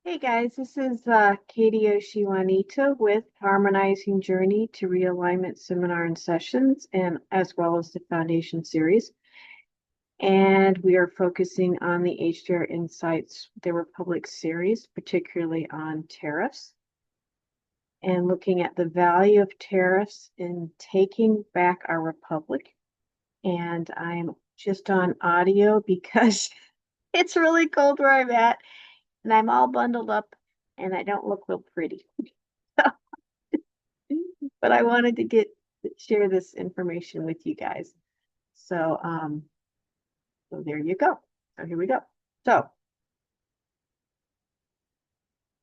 Hey guys, this is Katie Oshiwanita with Harmonizing Journey to Realignment Seminar and Sessions, and as well as the Foundation Series. And we are focusing on the HJR Insights, the Republic series, particularly on tariffs, and looking at the value of tariffs in taking back our republic. And I'm just on audio because it's really cold where I'm at, and I'm all bundled up and I don't look real pretty. But I wanted to share this information with you guys. So so there you go. So here we go. So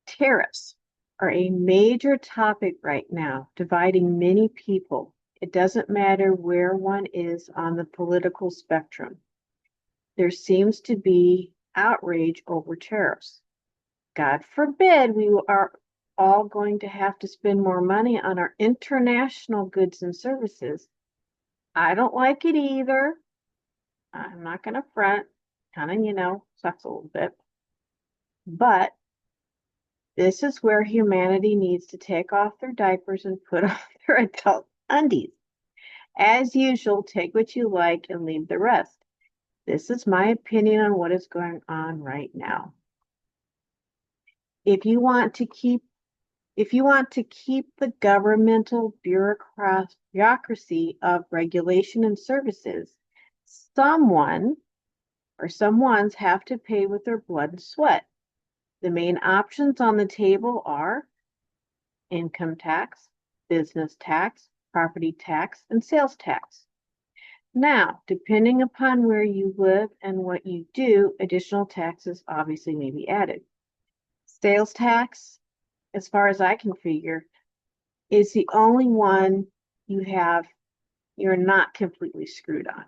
tariffs are a major topic right now, dividing many people. It doesn't matter where one is on the political spectrum. There seems to be outrage over tariffs. God forbid we are all going to have to spend more money on our international goods and services. I don't like it either. I'm not going to front, kind of, sucks a little bit. But this is where humanity needs to take off their diapers and put on their adult undies. As usual, take what you like and leave the rest. This is my opinion on what is going on right now. If you want to keep the governmental bureaucracy of regulation and services, someone or someone's have to pay with their blood and sweat. The main options on the table are income tax, business tax, property tax, and sales tax. Now, depending upon where you live and what you do, additional taxes obviously may be added. Sales tax, as far as I can figure, is the only one you're not completely screwed on.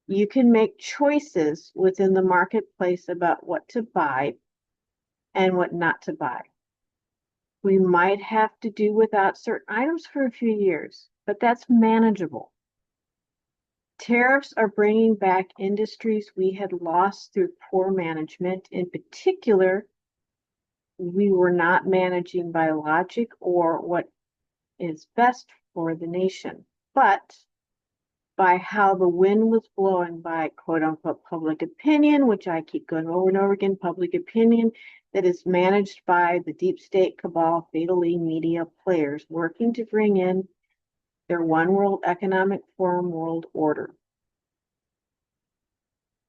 You can make choices within the marketplace about what to buy and what not to buy. We might have to do without certain items for a few years, but that's manageable. Tariffs are bringing back industries we had lost through poor management. In particular, we were not managing by logic or what is best for the nation, but by how the wind was blowing by quote unquote public opinion, which I keep going over and over again, public opinion that is managed by the deep state cabal, fatally media players working to bring in their one world economic forum world order.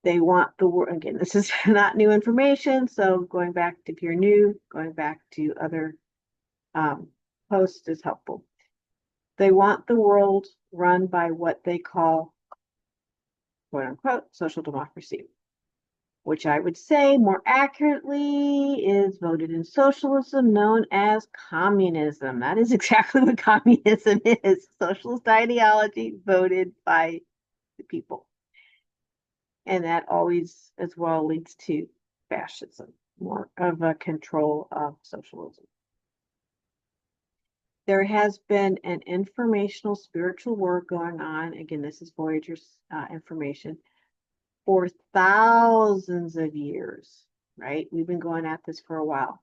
They want the world, again, this is not new information, so going back to if you're new, going back to other posts is helpful. They want the world run by what they call, quote unquote, social democracy, which I would say more accurately is voted in socialism, known as communism. That is exactly what communism is, socialist ideology voted by the people. And that always as well leads to fascism, more of a control of socialism. There has been an informational spiritual war going on. Again, this is Voyager's information for thousands of years, right? We've been going at this for a while,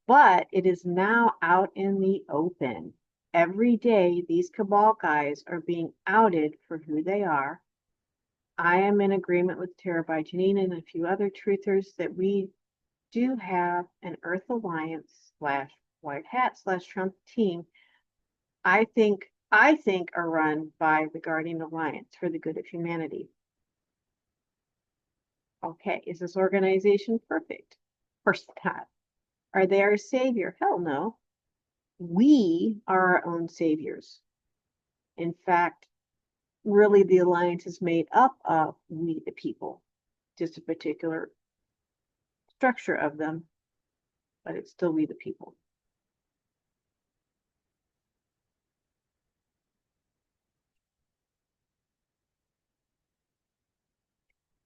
but it is now out in the open. Every day, these cabal guys are being outed for who they are. I am in agreement with Tara by Janine and a few other truthers that we do have an Earth Alliance / White Hat / Trump team. I think are run by the Guardian Alliance for the good of humanity. Okay, is this organization perfect? Of course not. Are they our savior? Hell no. We are our own saviors. In fact, really the alliance is made up of we the people, just a particular structure of them, but it's still we the people.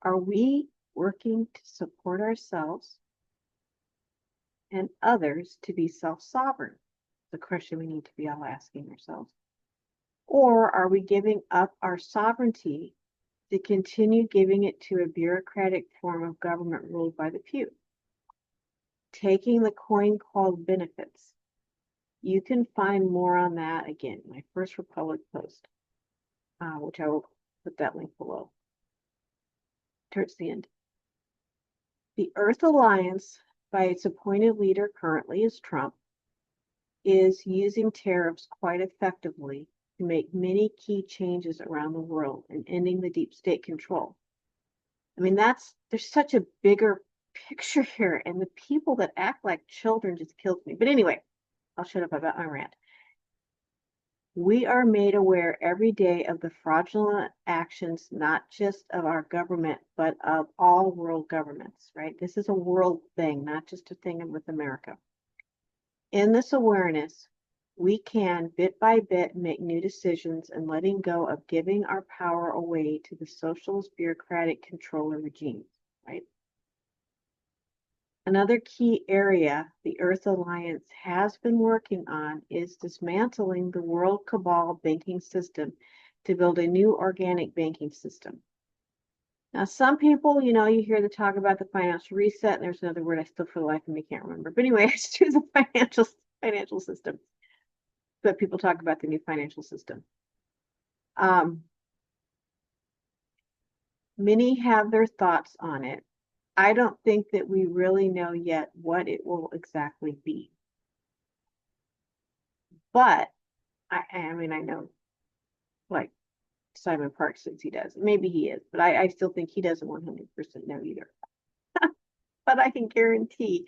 Are we working to support ourselves and others to be self-sovereign? The question we need to be all asking ourselves. Or are we giving up our sovereignty to continue giving it to a bureaucratic form of government ruled by the few? taking the coin called benefits. You can find more on that, again, my First Republic post, which I will put that link below towards the end. The Earth Alliance, by its appointed leader currently is Trump, is using tariffs quite effectively to make many key changes around the world and ending the deep state control. I mean, there's such a bigger picture here, and the people that act like children just kills me. But anyway, I'll shut up about my rant. We are made aware every day of the fraudulent actions, not just of our government, but of all world governments, right? This is a world thing, not just a thing with America. In this awareness, we can, bit by bit, make new decisions and letting go of giving our power away to the socialist bureaucratic controller regimes, right? Another key area the Earth Alliance has been working on is dismantling the world cabal banking system to build a new organic banking system. Now, some people, you hear the talk about the financial reset, and there's another word I still for the life of me can't remember. But anyway, it's to the financial system. But people talk about the new financial system. Many have their thoughts on it. I don't think that we really know yet what it will exactly be. But I mean, I know, like Simon Park says he does. Maybe he is, but I still think he doesn't 100% know either. But I can guarantee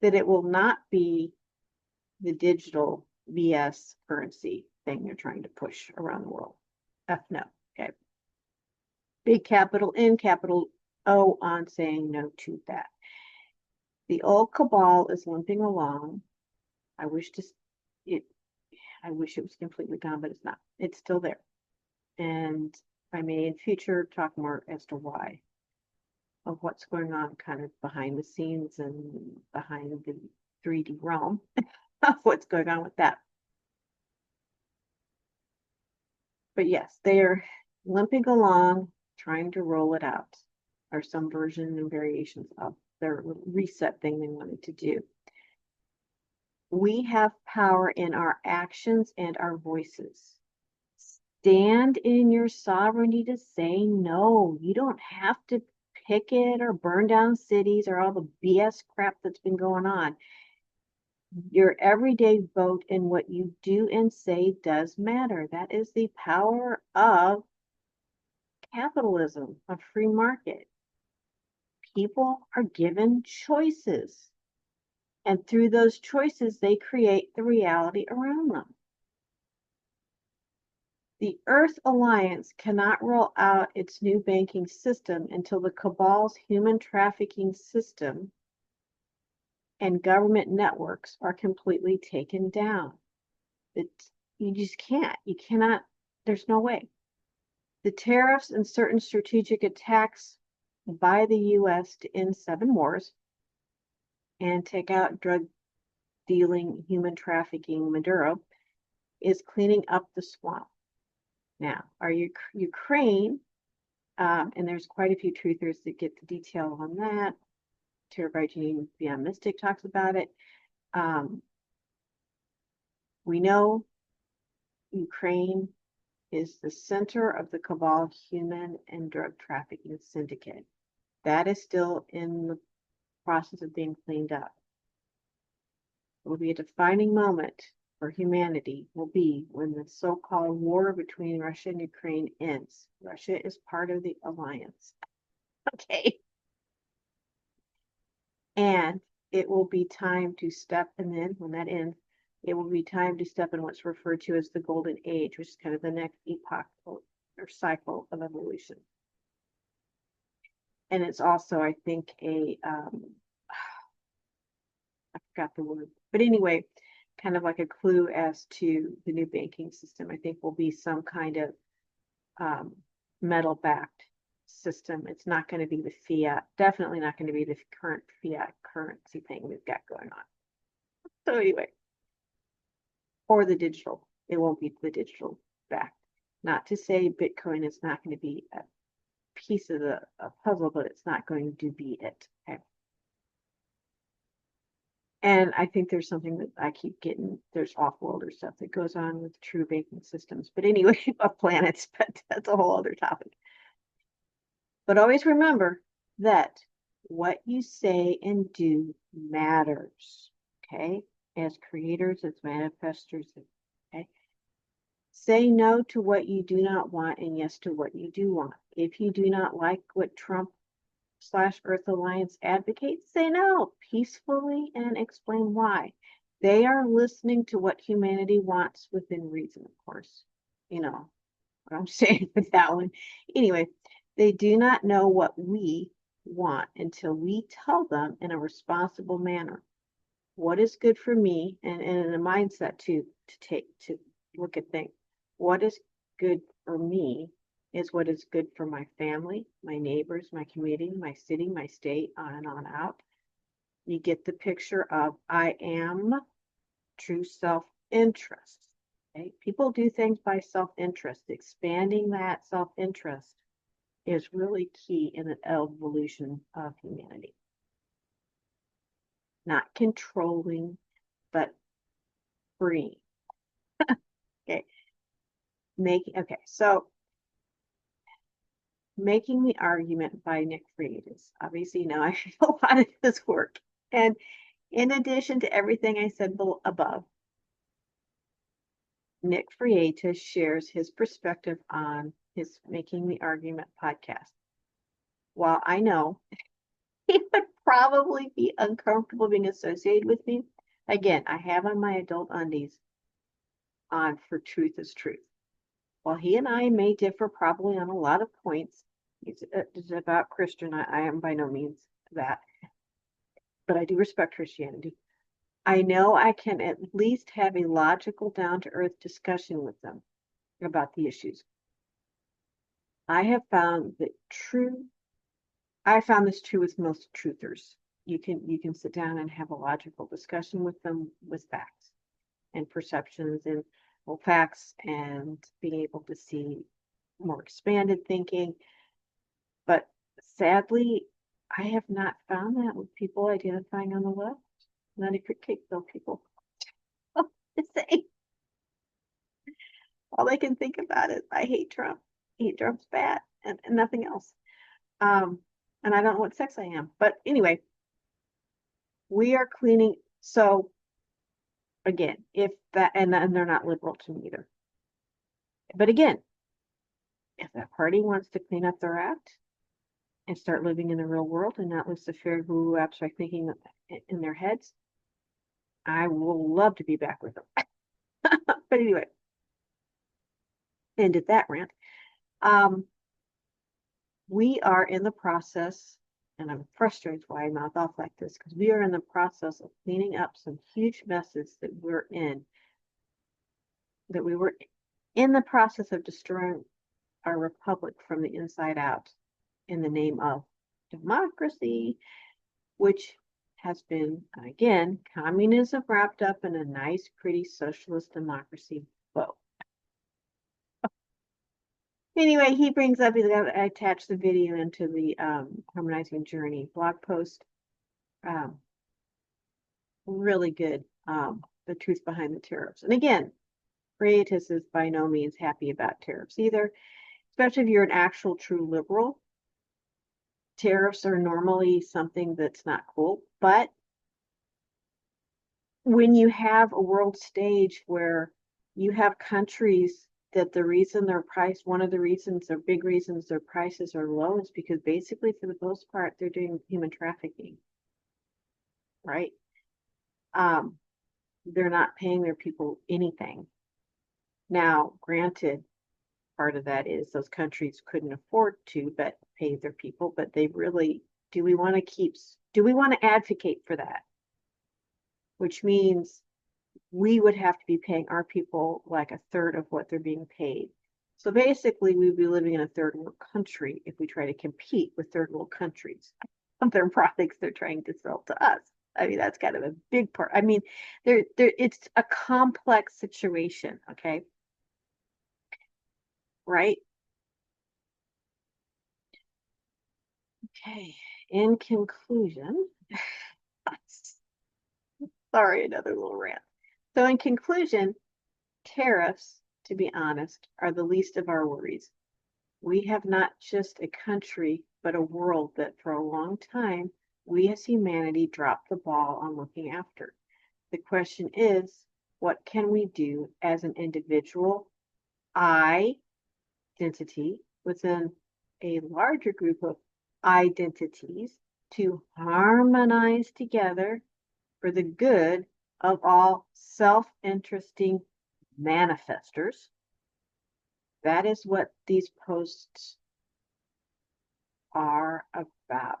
that it will not be the digital BS currency thing they're trying to push around the world. No. Okay. Big capital N, capital O on saying no to that. The old cabal is limping along. I wish it was completely gone, but it's not. It's still there. And I may in future talk more as to why, of what's going on kind of behind the scenes and behind the 3D realm of what's going on with that. But yes, they are limping along, trying to roll it out, or some version and variations of their reset thing they wanted to do. We have power in our actions and our voices. Stand in your sovereignty to say no. You don't have to picket or burn down cities or all the BS crap that's been going on. Your everyday vote and what you do and say does matter. That is the power of capitalism, of free market. People are given choices. And through those choices, they create the reality around them. The Earth Alliance cannot roll out its new banking system until the cabal's human trafficking system and government networks are completely taken down. You just can't. You cannot. There's no way. The tariffs and certain strategic attacks by the U.S. to end 7 wars and take out drug dealing, human trafficking Maduro is cleaning up the swamp. Now, Ukraine, and there's quite a few truthers that get the detail on that. Terrified Janine Beyond Mystic talks about it. We know Ukraine is the center of the cabal human and drug trafficking syndicate. That is still in the process of being cleaned up. It will be a defining moment for humanity will be when the so-called war between Russia and Ukraine ends. Russia is part of the alliance. Okay. And it will be time to step, and then when that ends, it will be time to step in what's referred to as the golden age, which is kind of the next epoch or cycle of evolution. And it's also, I think, I forgot the word, but anyway, kind of like a clue as to the new banking system. I think will be some kind of metal-backed system. It's not going to be the fiat, definitely not going to be the current fiat currency thing we've got going on. So anyway, or the digital. It won't be the digital backed. Not to say Bitcoin is not going to be a piece of the puzzle, but it's not going to be it. Okay. And I think there's something that I keep getting, there's off-worlder stuff that goes on with true banking systems. But anyway, of planets, but that's a whole other topic. But always remember that what you say and do matters, okay? As creators, as manifestors, okay? Say no to what you do not want and yes to what you do want. If you do not like what Trump/Earth Alliance advocates, say no peacefully and explain why. They are listening to what humanity wants within reason, of course. You know what I'm saying with that one. Anyway, they do not know what we want until we tell them in a responsible manner what is good for me, and in a mindset to look at things. What is good for me is what is good for my family, my neighbors, my community, my city, my state, on and on out. You get the picture of I am true self-interest. Okay? People do things by self-interest. Expanding that self-interest is really key in the evolution of humanity. Not controlling, but freeing. Okay. So Making the Argument by Nick Freitas. Obviously, now I feel a lot of his work. And in addition to everything I said above, Nick Freitas shares his perspective on his Making the Argument podcast. While I know he would probably be uncomfortable being associated with me, again, I have on my adult undies on for truth is truth. While he and I may differ probably on a lot of points, it's about Christian. I am by no means that, but I do respect Christianity. I know I can at least have a logical, down to earth discussion with them about the issues. I have found that I found this true with most truthers. You can sit down and have a logical discussion with them with facts and perceptions and facts and being able to see more expanded thinking. But sadly, I have not found that with people identifying on the left. Not a critique, though, people. To say all they can think about is I hate Trump. I hate Trump's bad, and nothing else. And I don't know what sex I am. But anyway, we are cleaning. So again, if that, and they're not liberal to me either. But again, if that party wants to clean up their act and start living in the real world and not live woo abstract thinking in their heads, I will love to be back with them. But anyway, ended that rant. We are in the process, and I'm frustrated why I mouth off like this, because we are in the process of cleaning up some huge messes that we were in the process of destroying our republic from the inside out in the name of democracy, which has been, again, communism wrapped up in a nice, pretty socialist democracy bow. Anyway, he brings up, I attached the video into the Harmonizing Journey blog post. Really good, the truth behind the tariffs. And again, Freitas is by no means happy about tariffs either, especially if you're an actual true liberal. Tariffs are normally something that's not cool, but when you have a world stage where you have countries that the reason their price, one of the reasons, or big reasons their prices are low is because basically for the most part, they're doing human trafficking, right? They're not paying their people anything. Now, granted, part of that is those countries couldn't afford to but pay their people, but they really, do we want to advocate for that? Which means we would have to be paying our people like a third of what they're being paid. So basically, we'd be living in a third world country if we try to compete with third world countries of their products they're trying to sell to us. I mean, that's kind of a big part. I mean, it's a complex situation, okay? Right? Okay. In conclusion, Sorry, another little rant. So in conclusion, tariffs, to be honest, are the least of our worries. We have not just a country, but a world that for a long time, we as humanity dropped the ball on looking after. The question is, what can we do as an individual identity within a larger group of identities to harmonize together for the good of all self-interesting manifestors? That is what these posts are about.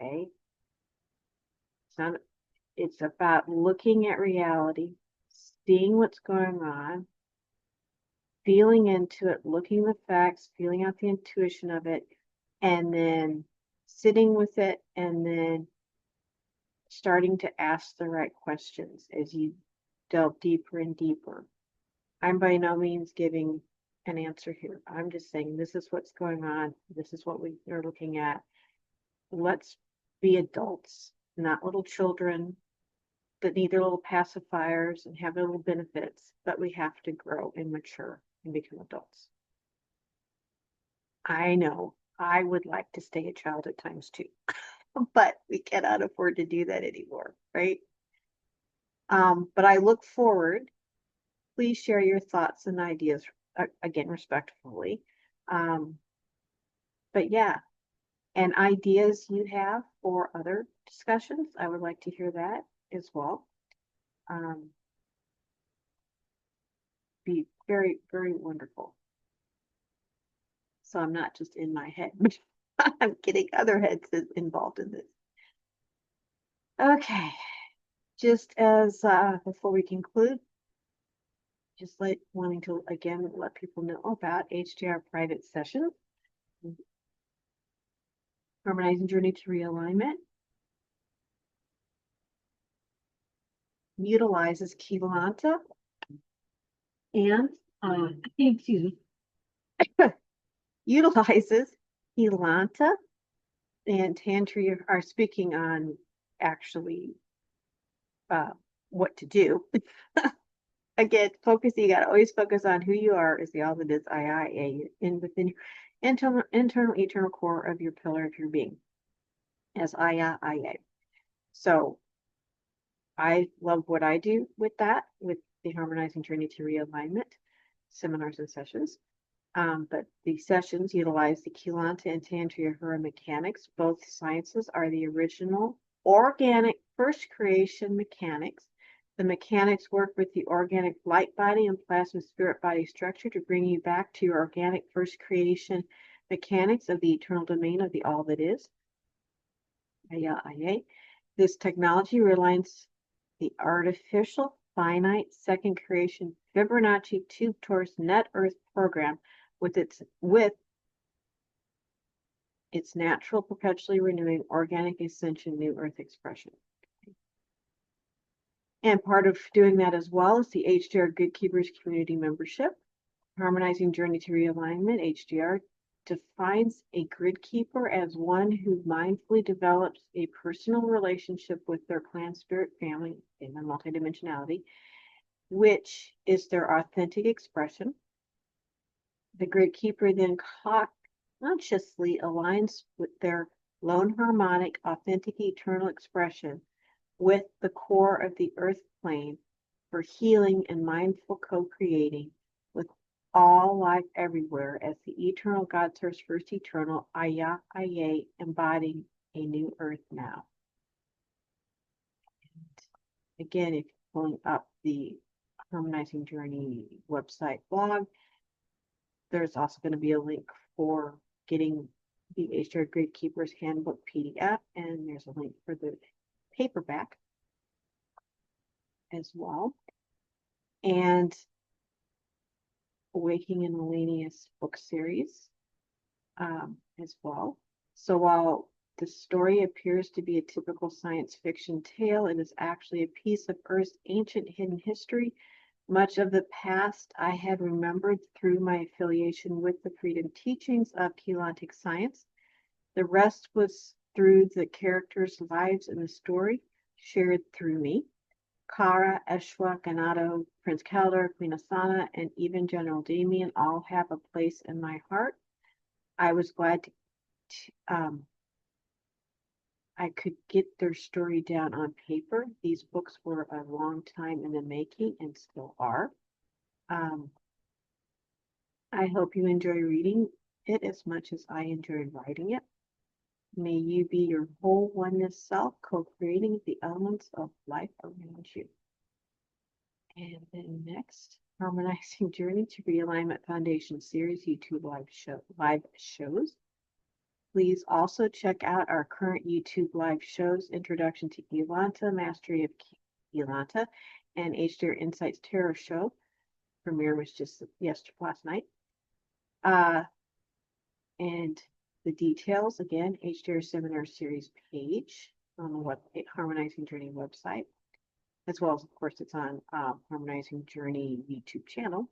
Okay. It's about looking at reality, seeing what's going on, feeling into it, looking at the facts, feeling out the intuition of it, and then sitting with it, and then starting to ask the right questions as you delve deeper and deeper. I'm by no means giving an answer here. I'm just saying this is what's going on. This is what we are looking at. Let's be adults, not little children that need their little pacifiers and have their little benefits, but we have to grow and mature and become adults. I know I would like to stay a child at times too, but we cannot afford to do that anymore, right? But I look forward. Please share your thoughts and ideas, again, respectfully. But yeah, and ideas you have for other discussions, I would like to hear that as well. Be very, very wonderful. So I'm not just in my head, but I'm getting other heads involved in this. Okay, just as before we conclude, just wanting to again let people know about HJR Private Sessions, Harmonizing Journey to Realignment. Utilizes Kilanta and excuse me, utilizes Kilanta and Tantri are speaking on actually what to do. Again, you got to always focus on who you are as the all that is IA in within your internal eternal core of your pillar of your being as IA. So I love what I do with that, with the Harmonizing Journey to Realignment seminars and sessions. But the sessions utilize the Kilanta and Tantra mechanics. Both sciences are the original organic first creation mechanics. The mechanics work with the organic light body and plasma spirit body structure to bring you back to your organic first creation mechanics of the eternal domain of the all that is. This technology relies the artificial finite second creation Fibonacci 2 Torus net earth program with its natural perpetually renewing organic ascension new earth expression. And part of doing that as well is the HJR Good Keepers community membership. Harmonizing Journey to Realignment, HJR defines a grid keeper as one who mindfully develops a personal relationship with their clan spirit family in the multidimensionality, which is their authentic expression. The grid keeper then consciously aligns with their lone harmonic, authentic, eternal expression with the core of the earth plane for healing and mindful co-creating with all life everywhere as the eternal God Source First Eternal, Aya, embodying a new earth now. And again, if you're pulling up the Harmonizing Journey website blog, there's also going to be a link for getting the HJR Grid Keepers Handbook PDF, and there's a link for the paperback as well. And Waking in Alania's book series as well. So while the story appears to be a typical science fiction tale, it is actually a piece of Earth's ancient hidden history. Much of the past I had remembered through my affiliation with the freedom teachings of Keylontic science. The rest was through the characters' lives in the story shared through me. Kara, Eshwa, Ganato, Prince Keller, Queen Asana, and even General Damien all have a place in my heart. I was glad I could get their story down on paper. These books were a long time in the making and still are. I hope you enjoy reading it as much as I enjoyed writing it. May you be your whole oneness self, co-creating the elements of life around you. And then next, Harmonizing Journey to Realignment Foundation Series YouTube live shows. Please also check out our current YouTube live shows, Introduction to Elanta, Mastery of Elanta, and HJR Insights Tarot Show. Premiere was just last night. And the details, again, HJR Seminar Series page on the Harmonizing Journey website, as well as, of course, it's on Harmonizing Journey YouTube channel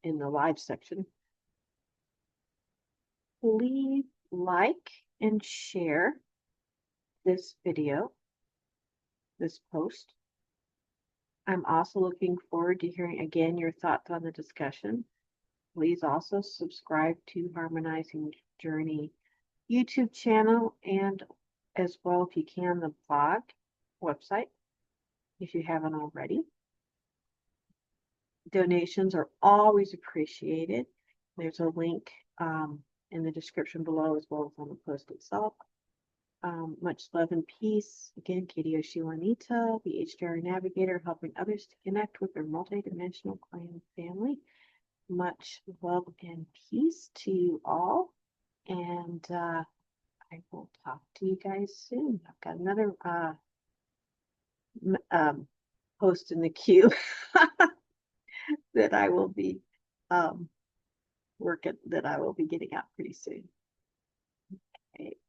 in the live section. Please like and share this video, this post. I'm also looking forward to hearing again your thoughts on the discussion. Please also subscribe to Harmonizing Journey YouTube channel, and as well, if you can, the blog website, if you haven't already. Donations are always appreciated. There's a link in the description below, as well as on the post itself. Much love and peace. Again, Katie Oshiwanita, the HJR Navigator, helping others to connect with their multidimensional clan family. Much love and peace to you all. And I will talk to you guys soon. I've got another post in the queue that I will be getting out pretty soon. Okay.